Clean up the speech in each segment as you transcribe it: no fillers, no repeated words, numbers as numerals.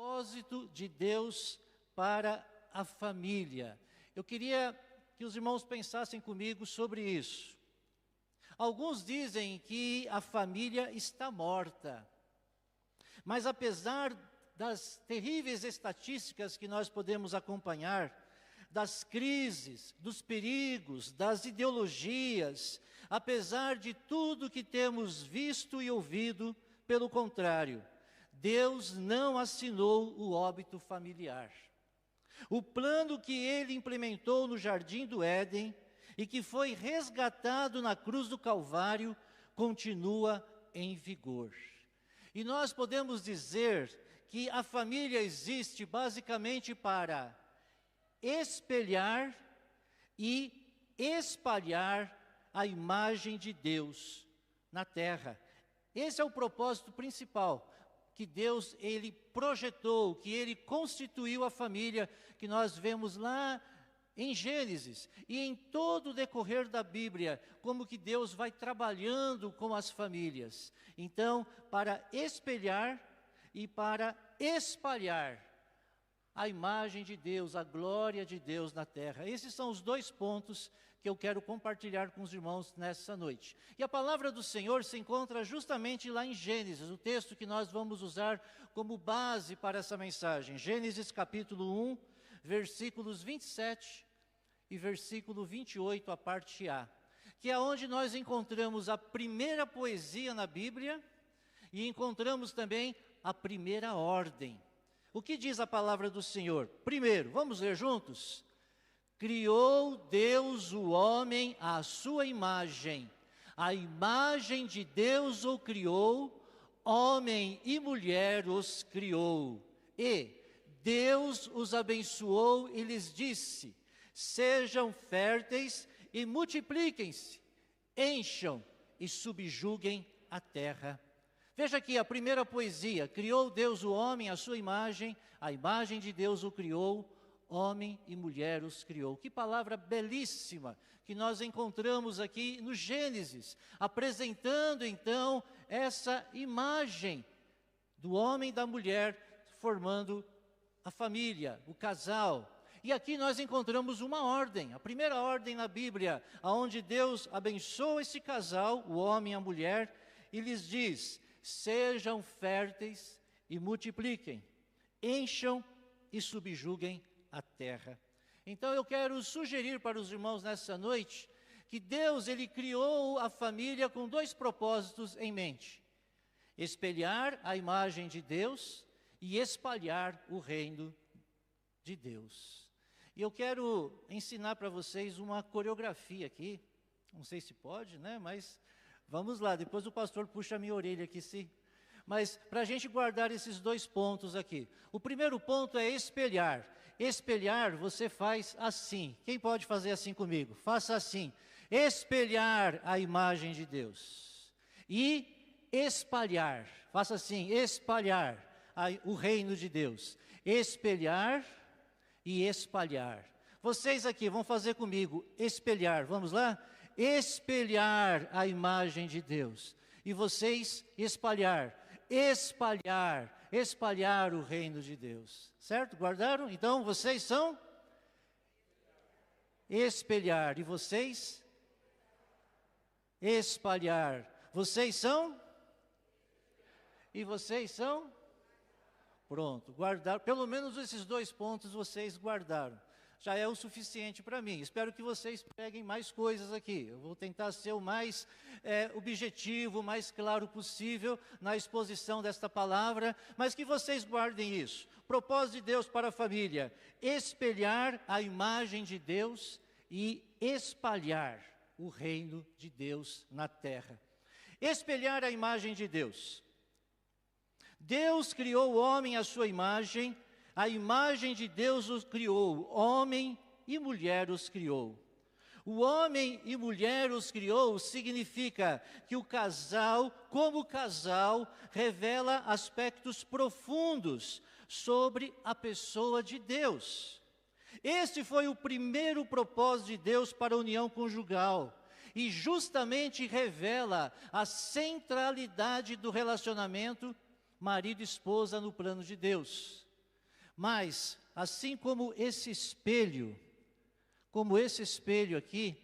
Propósito de Deus para a família. Eu queria que os irmãos pensassem comigo sobre isso. Alguns dizem que a família está morta, mas apesar das terríveis estatísticas que nós podemos acompanhar, das crises, dos perigos, das ideologias, apesar de tudo que temos visto e ouvido, pelo contrário, Deus não assinou o óbito familiar. O plano que Ele implementou no Jardim do Éden e que foi resgatado na cruz do Calvário, continua em vigor. E nós podemos dizer que a família existe basicamente para espelhar e espalhar a imagem de Deus na terra. Esse é o propósito principal que Deus, Ele projetou, que Ele constituiu a família, que nós vemos lá em Gênesis, e em todo o decorrer da Bíblia, como que Deus vai trabalhando com as famílias. Então, para espelhar e para espalhar a imagem de Deus, a glória de Deus na terra. Esses são os dois pontos que eu quero compartilhar com os irmãos nessa noite. E a palavra do Senhor se encontra justamente lá em Gênesis, o texto que nós vamos usar como base para essa mensagem. Gênesis capítulo 1, versículos 27 e versículo 28, a parte A, que é onde nós encontramos a primeira poesia na Bíblia e encontramos também a primeira ordem. O que diz a palavra do Senhor? Primeiro, vamos ler juntos? Criou Deus o homem à sua imagem. A imagem de Deus o criou, homem e mulher os criou. E Deus os abençoou e lhes disse: sejam férteis e multipliquem-se, encham e subjuguem a terra. Veja aqui a primeira poesia: criou Deus o homem à sua imagem, a imagem de Deus o criou, homem e mulher os criou. Que palavra belíssima que nós encontramos aqui no Gênesis, apresentando então essa imagem do homem e da mulher formando a família, o casal. E aqui nós encontramos uma ordem, a primeira ordem na Bíblia, onde Deus abençoa esse casal, o homem e a mulher, e lhes diz: sejam férteis e multipliquem, encham e subjuguem a terra. Então eu quero sugerir para os irmãos nessa noite que Deus, Ele criou a família com dois propósitos em mente: espelhar a imagem de Deus e espalhar o reino de Deus. E eu quero ensinar para vocês uma coreografia aqui, não sei se pode, né, mas vamos lá, depois o pastor puxa a minha orelha aqui, sim. Mas para a gente guardar esses dois pontos aqui. O primeiro ponto é espelhar. Espelhar você faz assim. Quem pode fazer assim comigo? Faça assim. Espelhar a imagem de Deus. E espalhar. Faça assim, espalhar o reino de Deus. Espelhar e espalhar. Vocês aqui vão fazer comigo, espelhar. Vamos lá? Espelhar a imagem de Deus. E vocês espalhar o reino de Deus. Certo? Guardaram? Então vocês são espelhar. E vocês? Espalhar. Vocês são? E vocês são? Pronto, guardaram. Pelo menos esses dois pontos vocês guardaram. Já é o suficiente para mim. Espero que vocês peguem mais coisas aqui. Eu vou tentar ser o mais objetivo, o mais claro possível na exposição desta palavra, mas que vocês guardem isso. Propósito de Deus para a família: espelhar a imagem de Deus e espalhar o reino de Deus na terra. Espelhar a imagem de Deus. Deus criou o homem à sua imagem, a imagem de Deus os criou, homem e mulher os criou. O homem e mulher os criou significa que o casal, como casal, revela aspectos profundos sobre a pessoa de Deus. Este foi o primeiro propósito de Deus para a união conjugal. E justamente revela a centralidade do relacionamento marido e esposa no plano de Deus. Mas, assim como esse espelho aqui,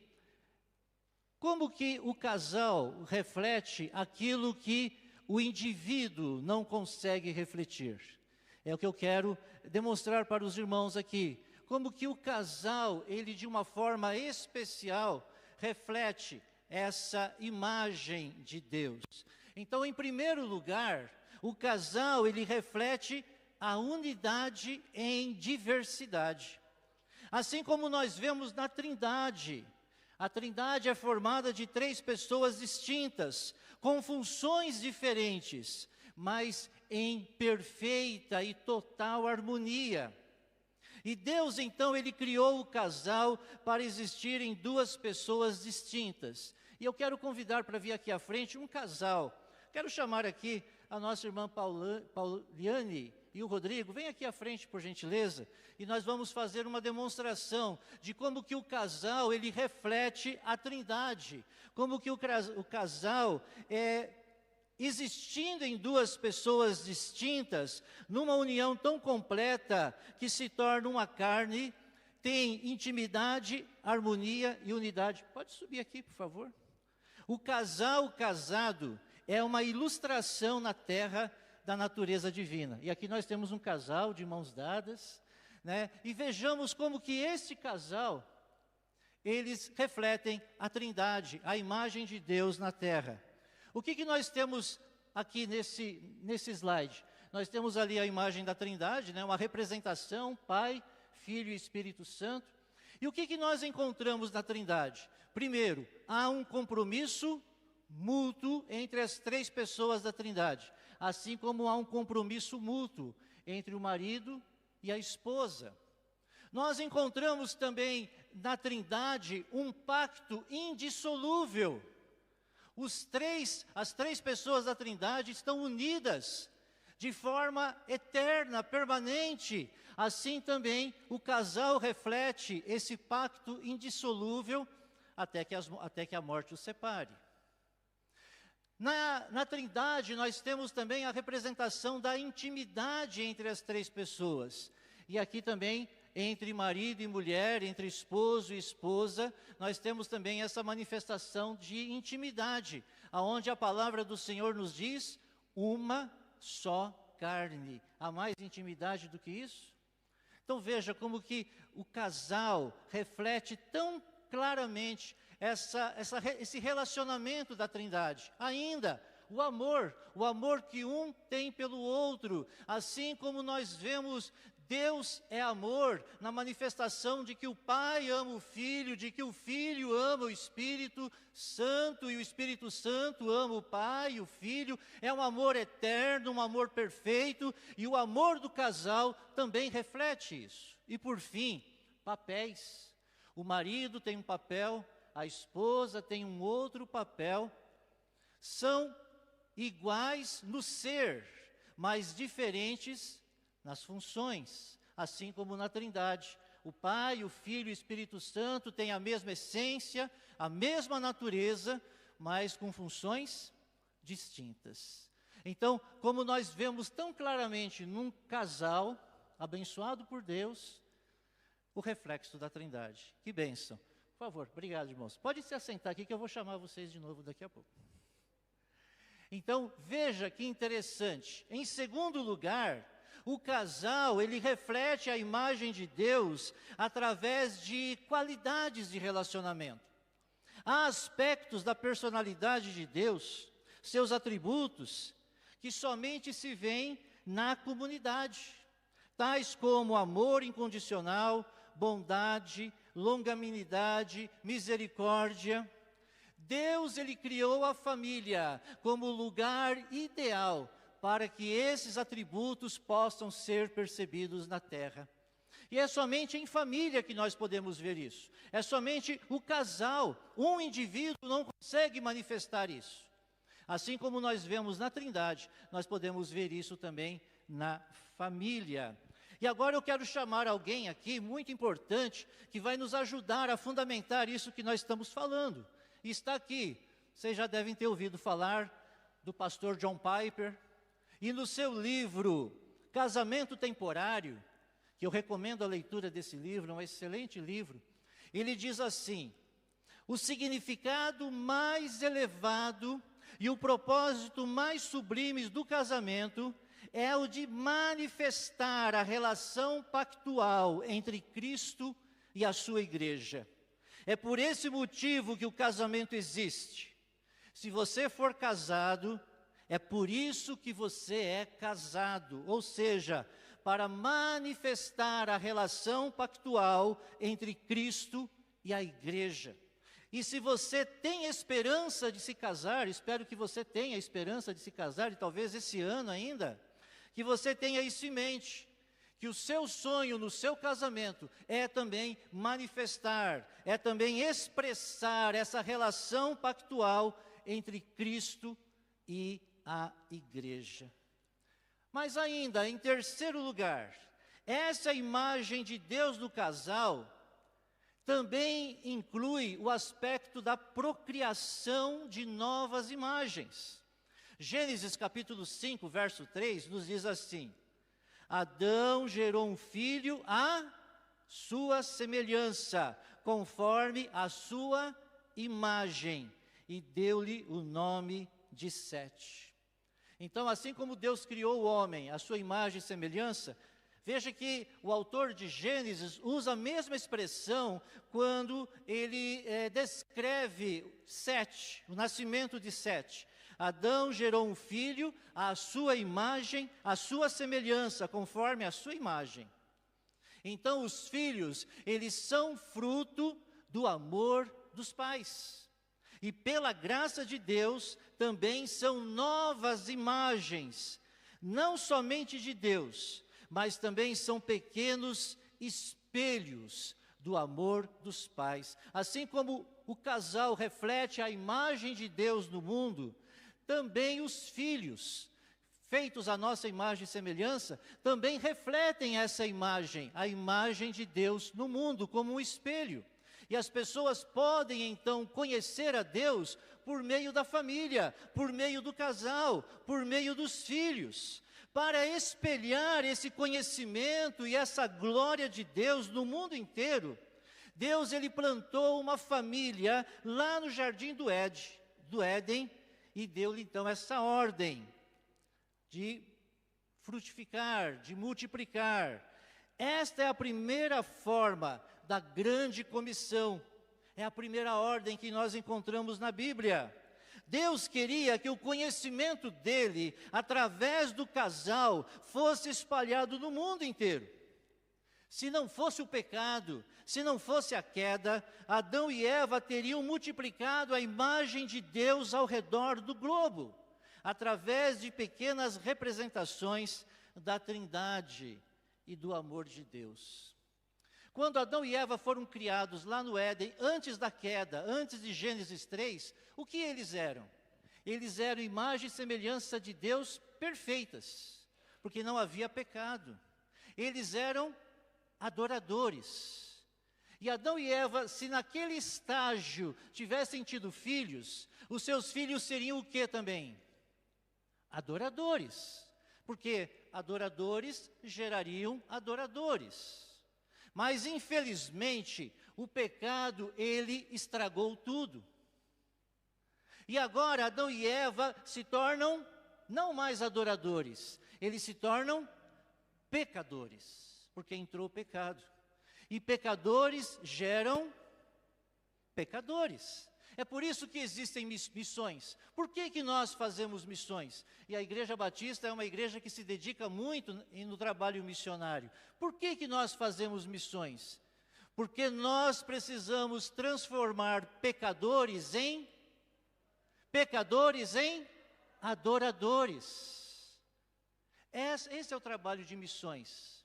como que o casal reflete aquilo que o indivíduo não consegue refletir? É o que eu quero demonstrar para os irmãos aqui. Como que o casal, ele de uma forma especial, reflete essa imagem de Deus. Então, em primeiro lugar, o casal, ele reflete a unidade em diversidade. Assim como nós vemos na Trindade. A Trindade é formada de 3 pessoas distintas, com funções diferentes, mas em perfeita e total harmonia. E Deus, então, Ele criou o casal para existirem 2 pessoas distintas. E eu quero convidar para vir aqui à frente um casal. Quero chamar aqui a nossa irmã Pauliane e o Rodrigo. Vem aqui à frente, por gentileza, e nós vamos fazer uma demonstração de como que o casal, ele reflete a Trindade. Como que o casal existindo em 2 pessoas distintas, numa união tão completa que se torna uma carne, tem intimidade, harmonia e unidade. Pode subir aqui, por favor. O casal casado é uma ilustração na terra da natureza divina. E aqui nós temos um casal de mãos dadas, né? E vejamos como que esse casal, eles refletem a Trindade, a imagem de Deus na terra. O que nós temos aqui nesse slide? Nós temos ali a imagem da Trindade, né? Uma representação, Pai, Filho e Espírito Santo. E o que nós encontramos na Trindade? Primeiro, há um compromisso mútuo entre as 3 pessoas da Trindade, assim como há um compromisso mútuo entre o marido e a esposa. Nós encontramos também na Trindade um pacto indissolúvel. As 3 pessoas da Trindade estão unidas de forma eterna, permanente. Assim também o casal reflete esse pacto indissolúvel até que a morte os separe. Na Trindade nós temos também a representação da intimidade entre as 3 pessoas. E aqui também, entre marido e mulher, entre esposo e esposa, nós temos também essa manifestação de intimidade, aonde a palavra do Senhor nos diz, uma só carne. Há mais intimidade do que isso? Então veja como que o casal reflete tão claramente esse relacionamento da Trindade. Ainda, o amor que um tem pelo outro, assim como nós vemos Deus é amor, na manifestação de que o Pai ama o Filho, de que o Filho ama o Espírito Santo, e o Espírito Santo ama o Pai e o Filho. É um amor eterno, um amor perfeito, e o amor do casal também reflete isso. E por fim, papéis. O marido tem um papel, a esposa tem um outro papel. São iguais no ser, mas diferentes nas funções, assim como na Trindade. O Pai, o Filho e o Espírito Santo têm a mesma essência, a mesma natureza, mas com funções distintas. Então, como nós vemos tão claramente num casal abençoado por Deus, o reflexo da Trindade. Que bênção. Por favor, obrigado, irmãos. Pode se assentar aqui que eu vou chamar vocês de novo daqui a pouco. Então, veja que interessante. Em segundo lugar, o casal, ele reflete a imagem de Deus através de qualidades de relacionamento. Há aspectos da personalidade de Deus, seus atributos, que somente se veem na comunidade, tais como amor incondicional, bondade, longanimidade, misericórdia. Deus, ele criou a família como lugar ideal para que esses atributos possam ser percebidos na terra. E é somente em família que nós podemos ver isso. É somente o casal, um indivíduo não consegue manifestar isso. Assim como nós vemos na Trindade, nós podemos ver isso também na família. E agora eu quero chamar alguém aqui, muito importante, que vai nos ajudar a fundamentar isso que nós estamos falando. E está aqui, vocês já devem ter ouvido falar do pastor John Piper. E no seu livro, Casamento Temporário, que eu recomendo a leitura desse livro, é um excelente livro. Ele diz assim: o significado mais elevado e o propósito mais sublimes do casamento é o de manifestar a relação pactual entre Cristo e a sua igreja. É por esse motivo que o casamento existe. Se você for casado, é por isso que você é casado, ou seja, para manifestar a relação pactual entre Cristo e a igreja. E se você tem esperança de se casar, espero que você tenha esperança de se casar, e talvez esse ano ainda, que você tenha isso em mente, que o seu sonho no seu casamento é também manifestar, é também expressar essa relação pactual entre Cristo e a igreja. Mas ainda, em terceiro lugar, essa imagem de Deus no casal também inclui o aspecto da procriação de novas imagens. Gênesis capítulo 5, verso 3, nos diz assim: Adão gerou um filho à sua semelhança, conforme a sua imagem, e deu-lhe o nome de Sete. Então, assim como Deus criou o homem à sua imagem e semelhança, veja que o autor de Gênesis usa a mesma expressão quando ele descreve Sete, o nascimento de Sete. Adão gerou um filho à sua imagem, à sua semelhança, conforme a sua imagem. Então, os filhos, eles são fruto do amor dos pais. E pela graça de Deus, também são novas imagens, não somente de Deus, mas também são pequenos espelhos do amor dos pais. Assim como o casal reflete a imagem de Deus no mundo, também os filhos, feitos à nossa imagem e semelhança, também refletem essa imagem, a imagem de Deus no mundo, como um espelho. E as pessoas podem então conhecer a Deus por meio da família, por meio do casal, por meio dos filhos. Para espelhar esse conhecimento e essa glória de Deus no mundo inteiro, Deus ele plantou uma família lá no jardim do Éden, e deu-lhe então essa ordem de frutificar, de multiplicar. Esta é a primeira forma da grande comissão. É a primeira ordem que nós encontramos na Bíblia. Deus queria que o conhecimento dele, através do casal, fosse espalhado no mundo inteiro. Se não fosse o pecado, se não fosse a queda, Adão e Eva teriam multiplicado a imagem de Deus ao redor do globo, através de pequenas representações da Trindade e do amor de Deus. Quando Adão e Eva foram criados lá no Éden, antes da queda, antes de Gênesis 3, o que eles eram? Eles eram imagem e semelhança de Deus perfeitas, porque não havia pecado. Eles eram adoradores. E Adão e Eva, se naquele estágio tivessem tido filhos, os seus filhos seriam o que também? Adoradores. Porque adoradores gerariam adoradores. Mas infelizmente, o pecado, ele estragou tudo. E agora Adão e Eva se tornam não mais adoradores, eles se tornam pecadores, porque entrou o pecado. E pecadores geram pecadores. É por isso que existem missões. Por que nós fazemos missões? E a Igreja Batista é uma igreja que se dedica muito no trabalho missionário. Por que nós fazemos missões? Porque nós precisamos transformar pecadores em adoradores. Esse é o trabalho de missões.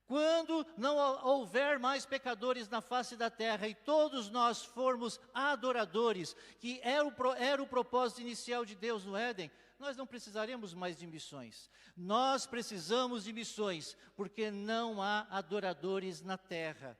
Quando não houver mais pecadores na face da terra e todos nós formos adoradores, que era o propósito inicial de Deus no Éden, nós não precisaremos mais de missões. Nós precisamos de missões, porque não há adoradores na terra.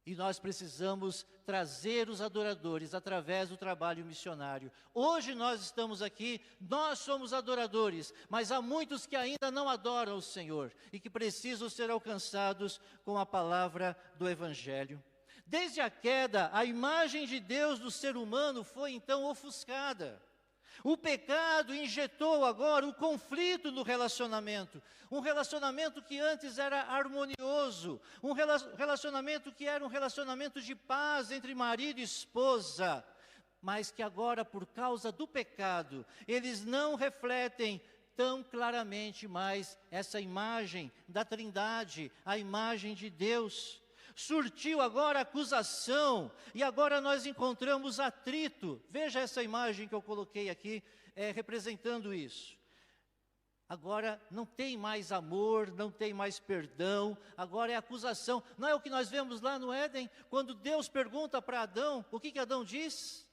E nós precisamos trazer os adoradores através do trabalho missionário. Hoje nós estamos aqui, nós somos adoradores, mas há muitos que ainda não adoram o Senhor e que precisam ser alcançados com a palavra do Evangelho. Desde a queda, a imagem de Deus do ser humano foi então ofuscada. O pecado injetou agora o conflito no relacionamento. Um relacionamento que antes era harmonioso. Um relacionamento que era um relacionamento de paz entre marido e esposa. Mas que agora, por causa do pecado, eles não refletem tão claramente mais essa imagem da Trindade, a imagem de Deus. Surtiu agora acusação, e agora nós encontramos atrito. Veja essa imagem que eu coloquei aqui, representando isso. Agora não tem mais amor, não tem mais perdão, agora é acusação. Não é o que nós vemos lá no Éden, quando Deus pergunta para Adão, o que Adão diz?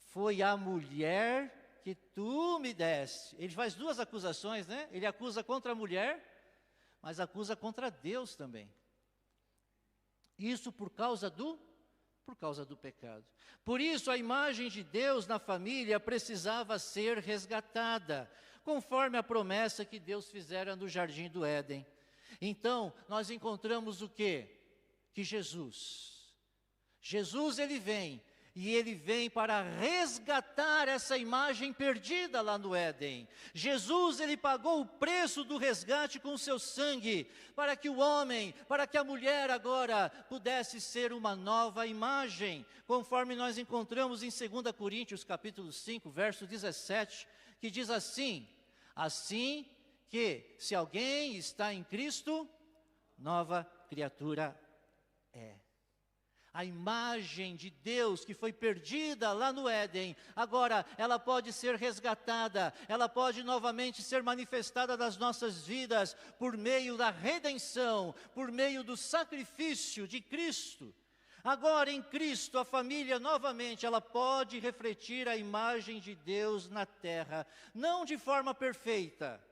Foi a mulher que tu me deste. Ele faz duas acusações, né? Ele acusa contra a mulher, mas acusa contra Deus também. Isso por causa do pecado. Por isso a imagem de Deus na família precisava ser resgatada, conforme a promessa que Deus fizera no jardim do Éden. Então, nós encontramos o quê? Que Jesus ele vem, e ele vem para resgatar essa imagem perdida lá no Éden. Jesus, ele pagou o preço do resgate com o seu sangue, para que o homem, para que a mulher agora pudesse ser uma nova imagem, conforme nós encontramos em 2 Coríntios capítulo 5, verso 17, que diz assim que se alguém está em Cristo, nova criatura é. A imagem de Deus que foi perdida lá no Éden, agora ela pode ser resgatada, ela pode novamente ser manifestada nas nossas vidas, por meio da redenção, por meio do sacrifício de Cristo. Agora em Cristo, a família novamente, ela pode refletir a imagem de Deus na terra, não de forma perfeita,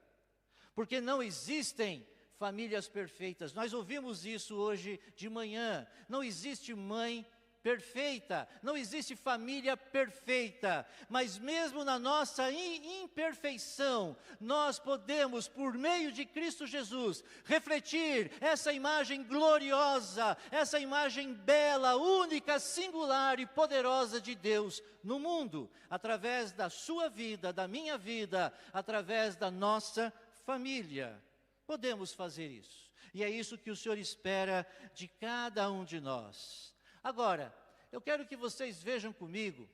porque não existem famílias perfeitas. Nós ouvimos isso hoje de manhã. Não existe mãe perfeita, não existe família perfeita, mas mesmo na nossa imperfeição, nós podemos, por meio de Cristo Jesus, refletir essa imagem gloriosa, essa imagem bela, única, singular e poderosa de Deus no mundo, através da sua vida, da minha vida, através da nossa família. Podemos fazer isso, e é isso que o Senhor espera de cada um de nós. Agora, eu quero que vocês vejam comigo,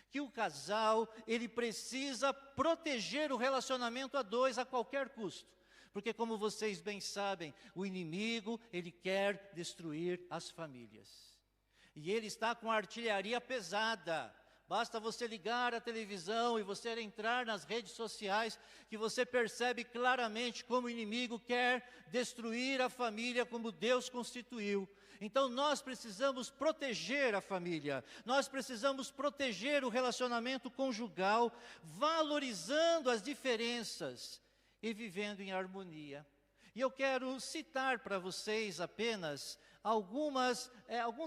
que o casal, ele precisa proteger o relacionamento a dois a qualquer custo, porque como vocês bem sabem, o inimigo, ele quer destruir as famílias, e ele está com a artilharia pesada. Basta você ligar a televisão e você entrar nas redes sociais, que você percebe claramente como o inimigo quer destruir a família como Deus constituiu. Então nós precisamos proteger a família, nós precisamos proteger o relacionamento conjugal, valorizando as diferenças e vivendo em harmonia. E eu quero citar para vocês apenas alguns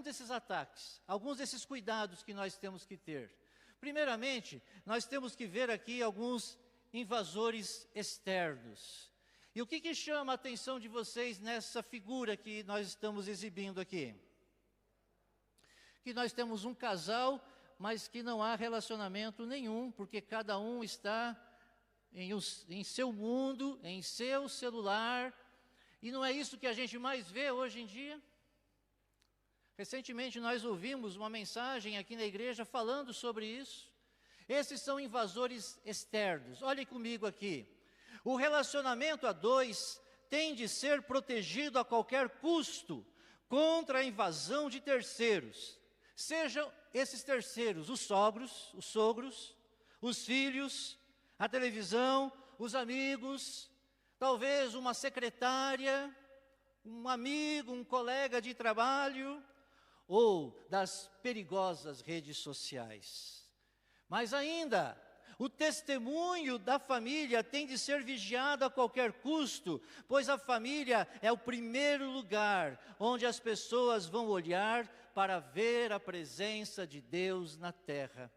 desses ataques, alguns desses cuidados que nós temos que ter. Primeiramente, nós temos que ver aqui alguns invasores externos. E o que chama a atenção de vocês nessa figura que nós estamos exibindo aqui? Que nós temos um casal, mas que não há relacionamento nenhum, porque cada um está em seu mundo, em seu celular. E não é isso que a gente mais vê hoje em dia? Recentemente nós ouvimos uma mensagem aqui na igreja falando sobre isso. Esses são invasores externos. Olhem comigo aqui. O relacionamento a dois tem de ser protegido a qualquer custo contra a invasão de terceiros. Sejam esses terceiros os sogros, os filhos, a televisão, os amigos, talvez uma secretária, um amigo, um colega de trabalho, ou das perigosas redes sociais. Mas ainda, O testemunho da família tem de ser vigiado a qualquer custo, pois a família é o primeiro lugar onde as pessoas vão olhar para ver a presença de Deus na terra.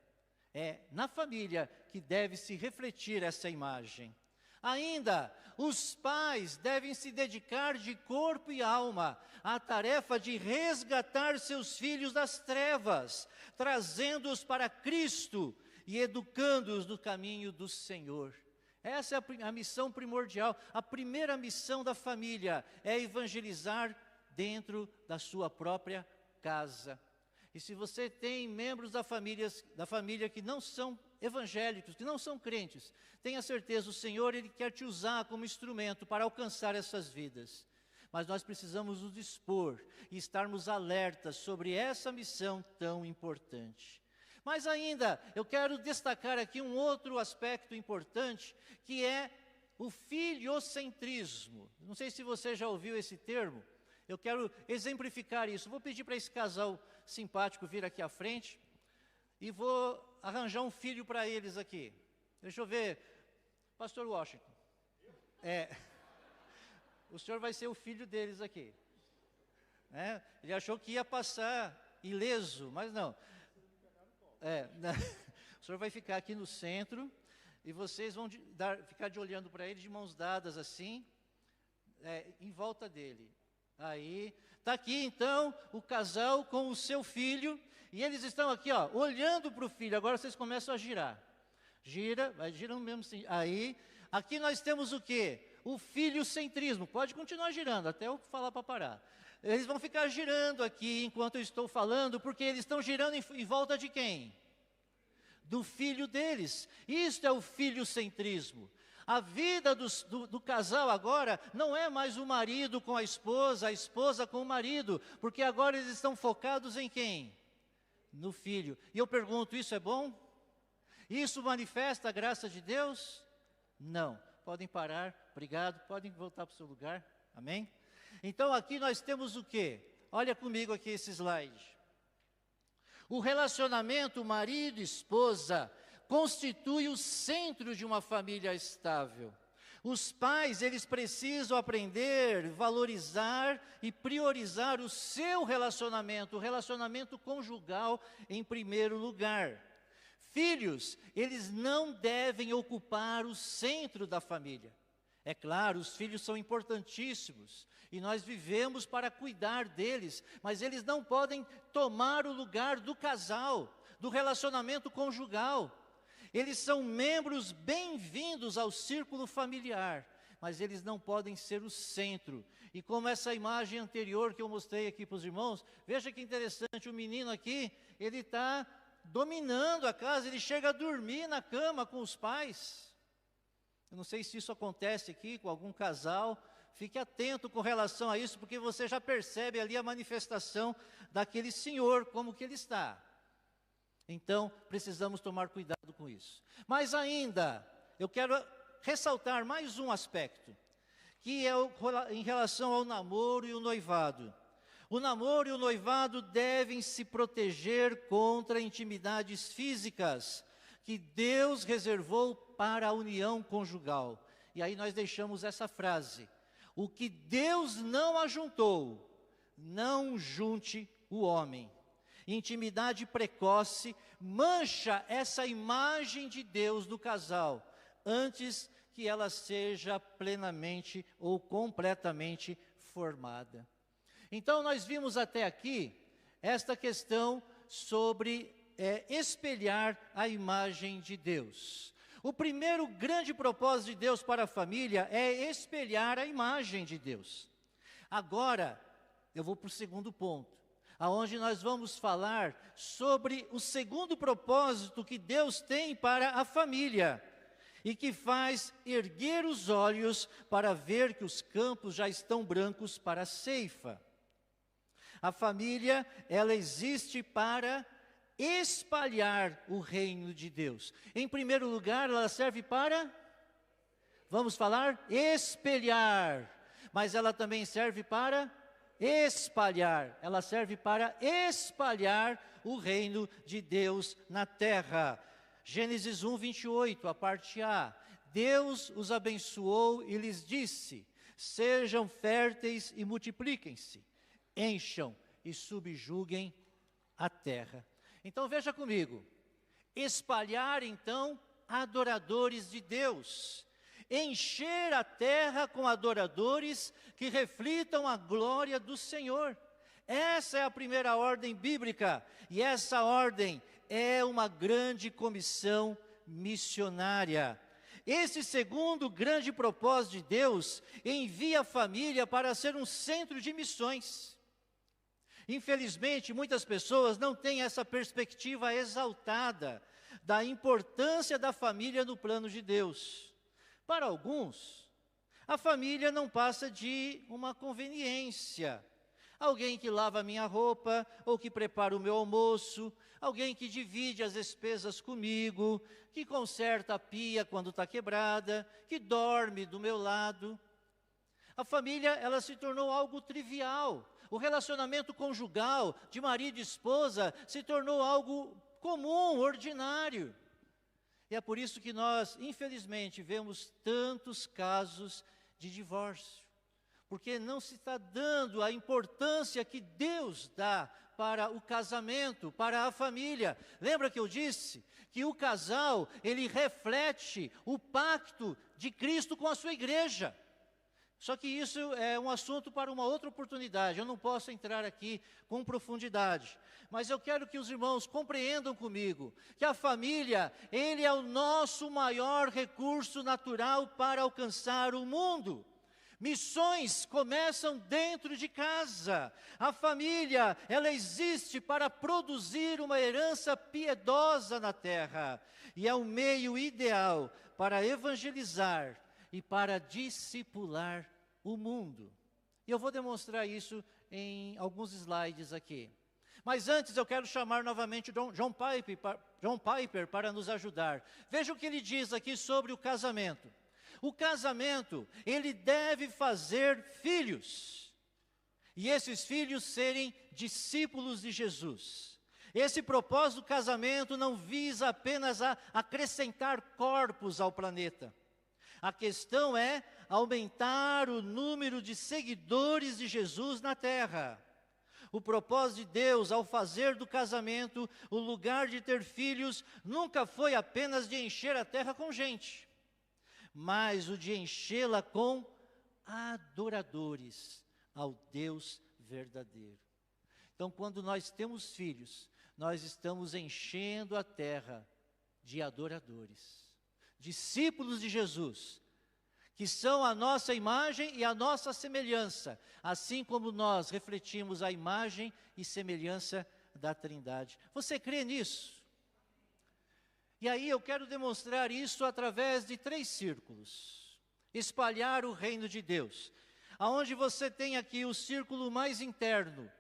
É na família que deve se refletir essa imagem. Ainda, os pais devem se dedicar de corpo e alma à tarefa de resgatar seus filhos das trevas, trazendo-os para Cristo e educando-os no caminho do Senhor. Essa é a missão primordial. A primeira missão da família é evangelizar dentro da sua própria casa. E se você tem membros da família que não são evangélicos, que não são crentes, tenha certeza, o Senhor, Ele quer te usar como instrumento para alcançar essas vidas. Mas nós precisamos nos dispor e estarmos alertas sobre essa missão tão importante. Mas ainda, eu quero destacar aqui um outro aspecto importante, que é o filiocentrismo. Não sei se você já ouviu esse termo. Eu quero exemplificar isso. Vou pedir para esse casal simpático vir aqui à frente e vou arranjar um filho para eles aqui. Deixa eu ver, Pastor Washington. O senhor vai ser o filho deles aqui. Ele achou que ia passar ileso, mas não. O senhor vai ficar aqui no centro e vocês vão ficar olhando para ele de mãos dadas assim, em volta dele. Aí, está aqui então o casal com o seu filho, e eles estão aqui, olhando para o filho. Agora vocês começam a girar. Vai girando mesmo assim. Aí, aqui nós temos o quê? O filiocentrismo. Pode continuar girando, até eu falar para parar. Eles vão ficar girando aqui enquanto eu estou falando, porque eles estão girando em volta de quem? Do filho deles. Isto é o filiocentrismo. A vida do casal agora não é mais o marido com a esposa com o marido, porque agora eles estão focados em quem? No filho. E eu pergunto, isso é bom? Isso manifesta a graça de Deus? Não. Podem parar, obrigado, podem voltar para o seu lugar, amém? Então aqui nós temos o quê? Olha comigo aqui esse slide. O relacionamento marido e esposa constitui o centro de uma família estável. Os pais, eles precisam aprender, valorizar e priorizar o seu relacionamento, o relacionamento conjugal em primeiro lugar. Filhos, eles não devem ocupar o centro da família. É claro, os filhos são importantíssimos e nós vivemos para cuidar deles, mas eles não podem tomar o lugar do casal, do relacionamento conjugal. Eles são membros bem-vindos ao círculo familiar, mas eles não podem ser o centro. E como essa imagem anterior que eu mostrei aqui para os irmãos, veja que interessante, o menino aqui, ele está dominando a casa, ele chega a dormir na cama com os pais. Eu não sei se isso acontece aqui com algum casal, fique atento com relação a isso, porque você já percebe ali a manifestação daquele senhor, como que ele está. Então, precisamos tomar cuidado com isso. Mas ainda, eu quero ressaltar mais um aspecto, que é em relação ao namoro e o noivado. O namoro e o noivado devem se proteger contra intimidades físicas que Deus reservou para a união conjugal. E aí nós deixamos essa frase: o que Deus não ajuntou, não junte o homem. Intimidade precoce mancha essa imagem de Deus do casal, antes que ela seja plenamente ou completamente formada. Então nós vimos até aqui esta questão sobre espelhar a imagem de Deus. O primeiro grande propósito de Deus para a família é espelhar a imagem de Deus. Agora, eu vou para o segundo ponto, aonde nós vamos falar sobre o segundo propósito que Deus tem para a família, e que faz erguer os olhos para ver que os campos já estão brancos para a ceifa. A família, ela existe para espalhar o reino de Deus. Em primeiro lugar, ela serve para, vamos falar, espelhar, mas ela também serve para espalhar. Ela serve para espalhar o reino de Deus na terra. Gênesis 1, 28, a parte A. Deus os abençoou e lhes disse: sejam férteis e multipliquem-se, encham e subjuguem a terra. Então veja comigo, espalhar então adoradores de Deus, encher a terra com adoradores que reflitam a glória do Senhor. Essa é a primeira ordem bíblica, e essa ordem é uma grande comissão missionária. Esse segundo grande propósito de Deus envia a família para ser um centro de missões. Infelizmente, muitas pessoas não têm essa perspectiva exaltada da importância da família no plano de Deus. Para alguns, a família não passa de uma conveniência. Alguém que lava a minha roupa, ou que prepara o meu almoço, alguém que divide as despesas comigo, que conserta a pia quando está quebrada, que dorme do meu lado. A família, ela se tornou algo trivial. O relacionamento conjugal de marido e esposa se tornou algo comum, ordinário. E é por isso que nós, infelizmente, vemos tantos casos de divórcio. Porque não se está dando a importância que Deus dá para o casamento, para a família. Lembra que eu disse que o casal, ele reflete o pacto de Cristo com a sua igreja. Só que isso é um assunto para uma outra oportunidade, eu não posso entrar aqui com profundidade. Mas eu quero que os irmãos compreendam comigo que a família, ele é o nosso maior recurso natural para alcançar o mundo. Missões começam dentro de casa. A família, ela existe para produzir uma herança piedosa na terra. E é o meio ideal para evangelizar e para discipular o mundo. E eu vou demonstrar isso em alguns slides aqui. Mas antes eu quero chamar novamente John Piper para nos ajudar. Veja o que ele diz aqui sobre o casamento. O casamento, ele deve fazer filhos, e esses filhos serem discípulos de Jesus. Esse propósito do casamento não visa apenas a acrescentar corpos ao planeta. A questão é aumentar o número de seguidores de Jesus na terra. O propósito de Deus ao fazer do casamento o lugar de ter filhos nunca foi apenas de encher a terra com gente, mas o de enchê-la com adoradores ao Deus verdadeiro. Então, quando nós temos filhos, nós estamos enchendo a terra de adoradores, discípulos de Jesus, que são a nossa imagem e a nossa semelhança, assim como nós refletimos a imagem e semelhança da Trindade. Você crê nisso? E aí eu quero demonstrar isso através de 3 círculos. Espalhar o reino de Deus. Aonde você tem aqui o círculo mais interno,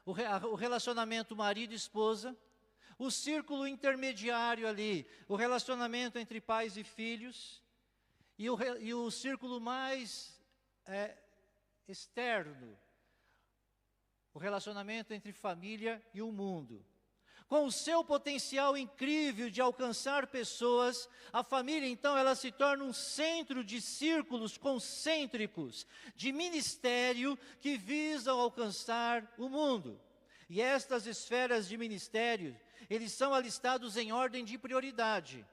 o relacionamento marido e esposa. O círculo intermediário ali, o relacionamento entre pais e filhos. E o círculo mais externo, o relacionamento entre família e o mundo. Com o seu potencial incrível de alcançar pessoas, a família então ela se torna um centro de círculos concêntricos, de ministério que visam alcançar o mundo. E estas esferas de ministério, eles são alistados em ordem de prioridade.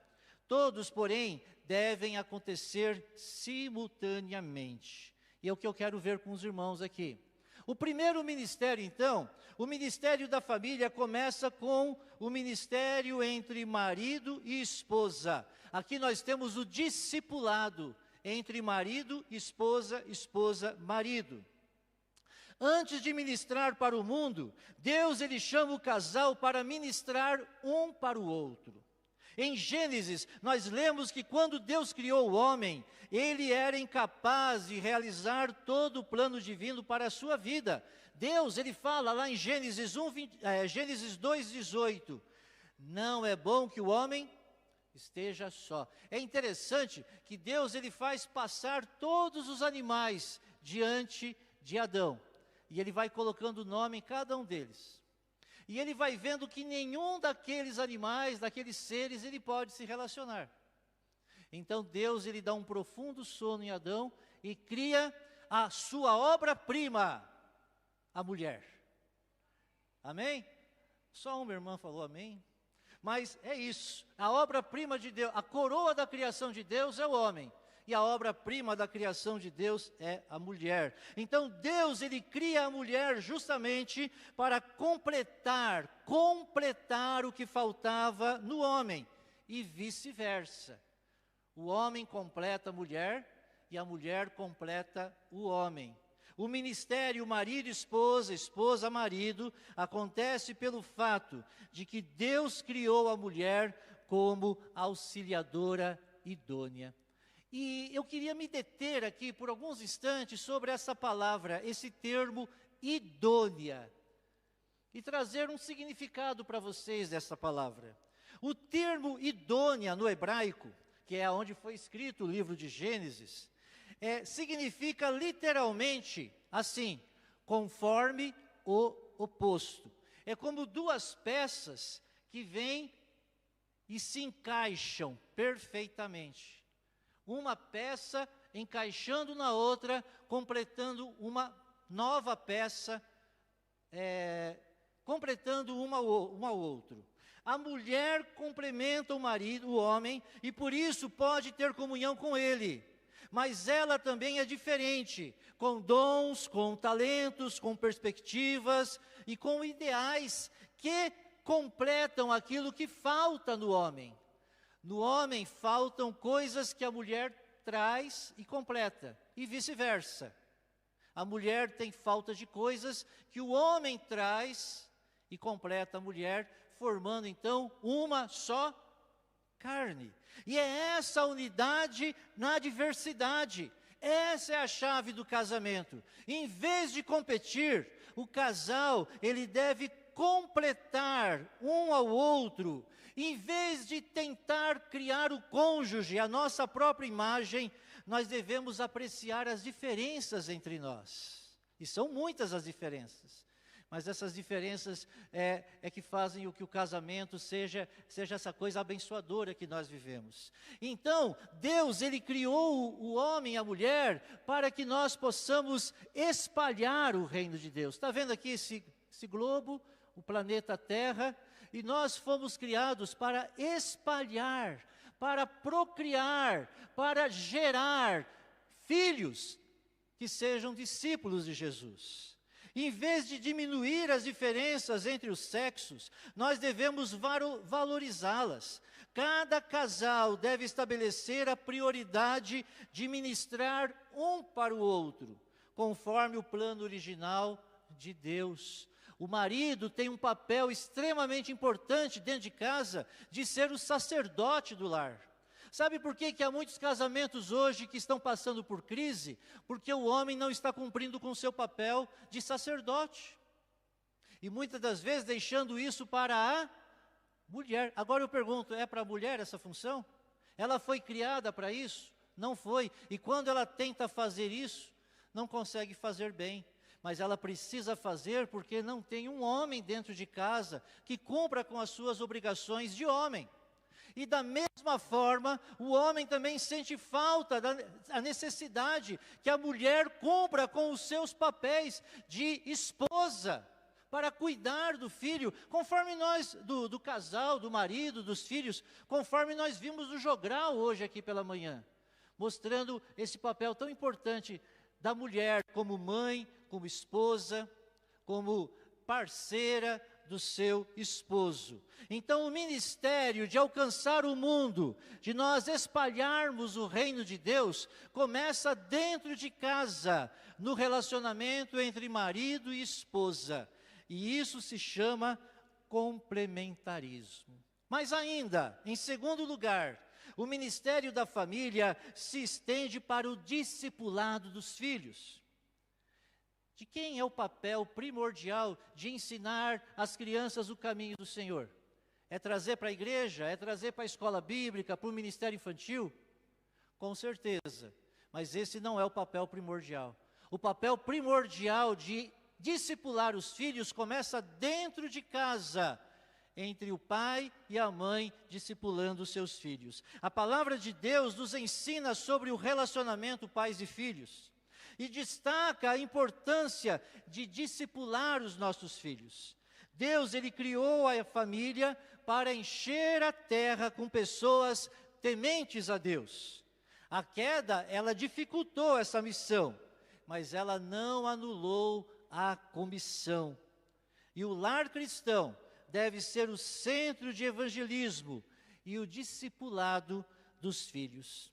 Todos, porém, devem acontecer simultaneamente. E é o que eu quero ver com os irmãos aqui. O primeiro ministério, então, o ministério da família começa com o ministério entre marido e esposa. Aqui nós temos o discipulado entre marido, esposa, esposa, marido. Antes de ministrar para o mundo, Deus ele chama o casal para ministrar um para o outro. Em Gênesis, nós lemos que quando Deus criou o homem, ele era incapaz de realizar todo o plano divino para a sua vida. Deus, ele fala lá em Gênesis 2:18, não é bom que o homem esteja só. É interessante que Deus, ele faz passar todos os animais diante de Adão, e ele vai colocando nome em cada um deles. E ele vai vendo que nenhum daqueles animais, daqueles seres, ele pode se relacionar. Então Deus, ele dá um profundo sono em Adão e cria a sua obra-prima, a mulher. Amém? Só uma irmã falou amém. Mas é isso, a obra-prima de Deus, a coroa da criação de Deus é o homem. E a obra-prima da criação de Deus é a mulher. Então Deus, ele cria a mulher justamente para completar o que faltava no homem. E vice-versa. O homem completa a mulher e a mulher completa o homem. O ministério marido e esposa, esposa marido, acontece pelo fato de que Deus criou a mulher como auxiliadora idônea. E eu queria me deter aqui por alguns instantes sobre essa palavra, esse termo idônea, e trazer um significado para vocês dessa palavra. O termo idônea no hebraico, que é onde foi escrito o livro de Gênesis, significa literalmente assim, conforme o oposto. É como duas peças que vêm e se encaixam perfeitamente. Uma peça encaixando na outra, completando uma nova peça, completando uma ao outro. A mulher complementa o marido, o homem, e por isso pode ter comunhão com ele. Mas ela também é diferente, com dons, com talentos, com perspectivas e com ideais que completam aquilo que falta no homem. No homem faltam coisas que a mulher traz e completa, e vice-versa. A mulher tem falta de coisas que o homem traz e completa a mulher, formando então uma só carne. E é essa unidade na diversidade. Essa é a chave do casamento. Em vez de competir, o casal, ele deve completar um ao outro. Em vez de tentar criar o cônjuge, a nossa própria imagem, nós devemos apreciar as diferenças entre nós. E são muitas as diferenças. Mas essas diferenças é que fazem o que o casamento seja essa coisa abençoadora que nós vivemos. Então, Deus, ele criou o homem e a mulher para que nós possamos espalhar o reino de Deus. Está vendo aqui esse globo, o planeta Terra? E nós fomos criados para espalhar, para procriar, para gerar filhos que sejam discípulos de Jesus. Em vez de diminuir as diferenças entre os sexos, nós devemos valorizá-las. Cada casal deve estabelecer a prioridade de ministrar um para o outro, conforme o plano original de Deus. O marido tem um papel extremamente importante dentro de casa, de ser o sacerdote do lar. Sabe por que há muitos casamentos hoje que estão passando por crise? Porque o homem não está cumprindo com o seu papel de sacerdote. E muitas das vezes deixando isso para a mulher. Agora eu pergunto, é para a mulher essa função? Ela foi criada para isso? Não foi. E quando ela tenta fazer isso, não consegue fazer bem. Mas ela precisa fazer porque não tem um homem dentro de casa que cumpra com as suas obrigações de homem. E da mesma forma, o homem também sente falta da necessidade que a mulher cumpra com os seus papéis de esposa, para cuidar do filho, conforme nós, do casal, do marido, dos filhos, conforme nós vimos no jogral hoje aqui pela manhã, mostrando esse papel tão importante da mulher como mãe, como esposa, como parceira do seu esposo. Então o ministério de alcançar o mundo, de nós espalharmos o reino de Deus, começa dentro de casa, no relacionamento entre marido e esposa. E isso se chama complementarismo. Mas ainda, em segundo lugar, o ministério da família se estende para o discipulado dos filhos. De quem é o papel primordial de ensinar as crianças o caminho do Senhor? É trazer para a igreja? É trazer para a escola bíblica, para o ministério infantil? Com certeza, mas esse não é o papel primordial. O papel primordial de Discipular os filhos começa dentro de casa, entre o pai e a mãe discipulando os seus filhos. A palavra de Deus nos ensina sobre o relacionamento pais e filhos e destaca a importância de discipular os nossos filhos. Deus, Ele criou a família para encher a terra com pessoas tementes a Deus. A queda, ela dificultou essa missão, mas ela não anulou a comissão. E o lar cristão deve ser o centro de evangelismo e o discipulado dos filhos.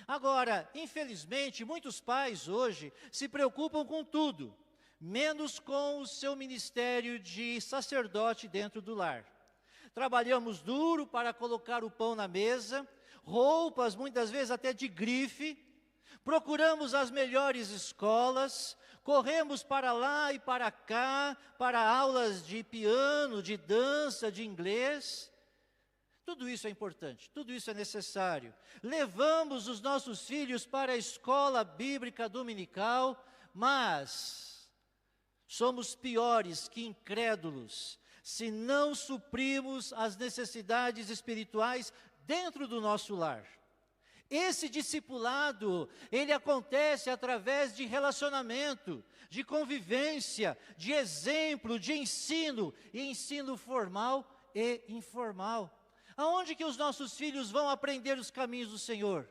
Agora, infelizmente, muitos pais hoje se preocupam com tudo, menos com o seu ministério de sacerdote dentro do lar. Trabalhamos duro para colocar o pão na mesa, roupas muitas vezes até de grife, procuramos as melhores escolas, corremos para lá e para cá, para aulas de piano, de dança, de inglês. Tudo isso é importante, tudo isso é necessário. Levamos os nossos filhos para a escola bíblica dominical, mas somos piores que incrédulos se não suprimos as necessidades espirituais dentro do nosso lar. Esse discipulado, ele acontece através de relacionamento, de convivência, de exemplo, de ensino, e ensino formal e informal. Aonde que os nossos filhos vão aprender os caminhos do Senhor?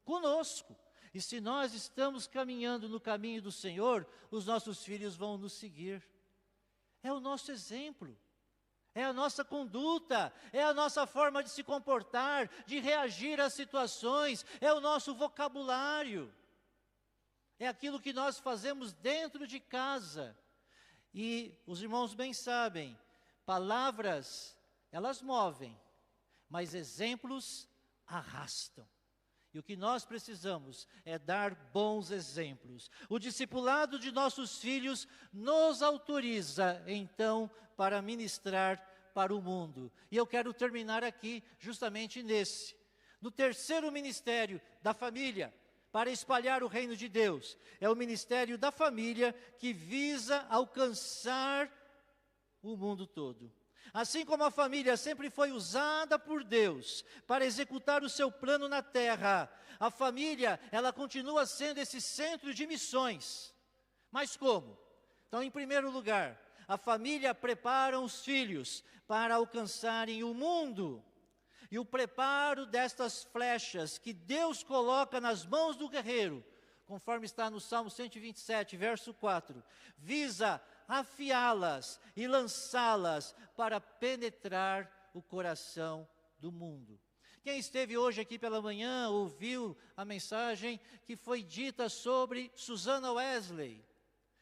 Conosco. E se nós estamos caminhando no caminho do Senhor, os nossos filhos vão nos seguir. É o nosso exemplo. É a nossa conduta, é a nossa forma de se comportar, de reagir às situações, é o nosso vocabulário. É aquilo que nós fazemos dentro de casa. E os irmãos bem sabem, palavras, elas movem, mas exemplos arrastam. E o que nós precisamos é dar bons exemplos. O discipulado de nossos filhos nos autoriza, então, para ministrar para o mundo. E eu quero terminar aqui, justamente nesse. No terceiro ministério da família, para espalhar o reino de Deus. É o ministério da família que visa alcançar o mundo todo. Assim como a família sempre foi usada por Deus para executar o seu plano na terra, a família, ela continua sendo esse centro de missões. Mas como? Então, em primeiro lugar, a família prepara os filhos para alcançarem o mundo. E o preparo destas flechas que Deus coloca nas mãos do guerreiro, conforme está no Salmo 127, verso 4, visa afiá-las e lançá-las para penetrar o coração do mundo. Quem esteve hoje aqui pela manhã ouviu a mensagem que foi dita sobre Susana Wesley,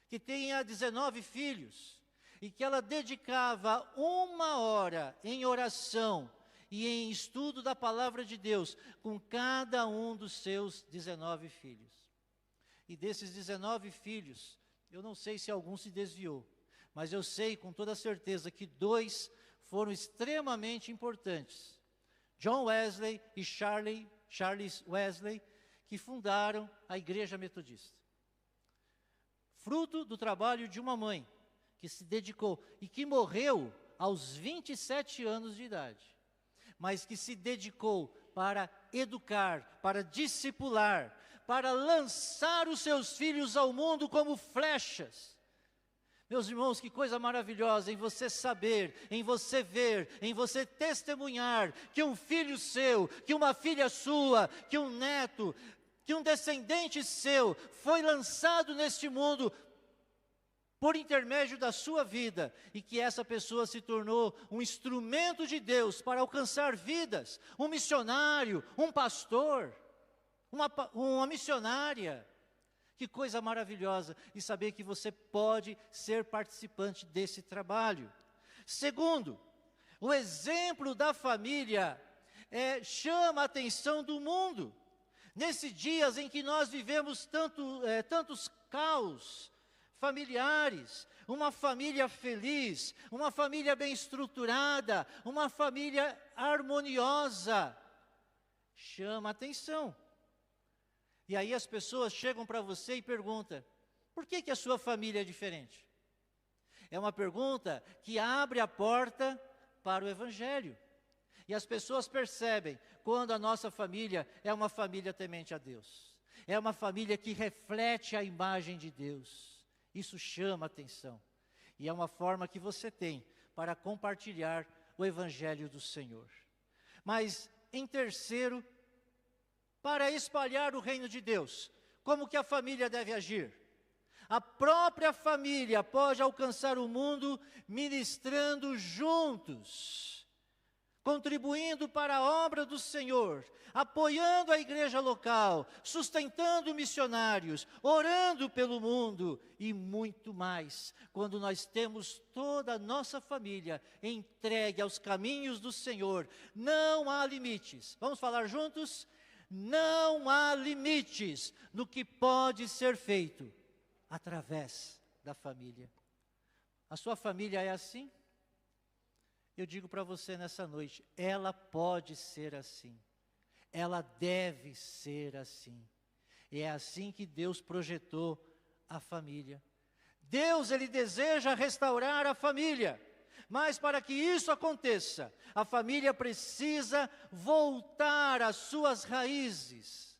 que tinha 19 filhos, e que ela dedicava 1 hora em oração e em estudo da palavra de Deus com cada um dos seus 19 filhos. E desses 19 filhos, eu não sei se algum se desviou, mas eu sei com toda certeza que 2 foram extremamente importantes. John Wesley e Charles Wesley, que fundaram a Igreja Metodista. Fruto do trabalho de uma mãe que se dedicou e que morreu aos 27 anos de idade, mas que se dedicou para educar, para discipular, para lançar os seus filhos ao mundo como flechas. Meus irmãos, que coisa maravilhosa em você saber, em você ver, em você testemunhar que um filho seu, que uma filha sua, que um neto, que um descendente seu foi lançado neste mundo por intermédio da sua vida, e que essa pessoa se tornou um instrumento de Deus para alcançar vidas, um missionário, um pastor, uma missionária. Que coisa maravilhosa, e saber que você pode ser participante desse trabalho. Segundo, o exemplo da família chama a atenção do mundo. Nesses dias em que nós vivemos tantos caos familiares, uma família feliz, uma família bem estruturada, uma família harmoniosa, chama a atenção. E aí as pessoas chegam para você e perguntam, por que a sua família é diferente? É uma pergunta que abre a porta para o Evangelho. E as pessoas percebem quando a nossa família é uma família temente a Deus. É uma família que reflete a imagem de Deus. Isso chama atenção. E é uma forma que você tem para compartilhar o Evangelho do Senhor. Mas, em terceiro, para espalhar o reino de Deus, como que a família deve agir? A própria família pode alcançar o mundo ministrando juntos, contribuindo para a obra do Senhor, apoiando a igreja local, sustentando missionários, orando pelo mundo e muito mais. Quando nós temos toda a nossa família entregue aos caminhos do Senhor, não há limites. Vamos falar juntos? Não há limites no que pode ser feito através da família. A sua família é assim? Eu digo para você nessa noite, ela pode ser assim. Ela deve ser assim. E é assim que Deus projetou a família. Deus, Ele deseja restaurar a família. Mas para que isso aconteça, a família precisa voltar às suas raízes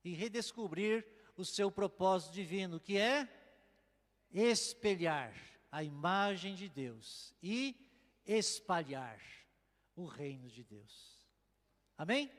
e redescobrir o seu propósito divino, que é espelhar a imagem de Deus e espalhar o reino de Deus. Amém?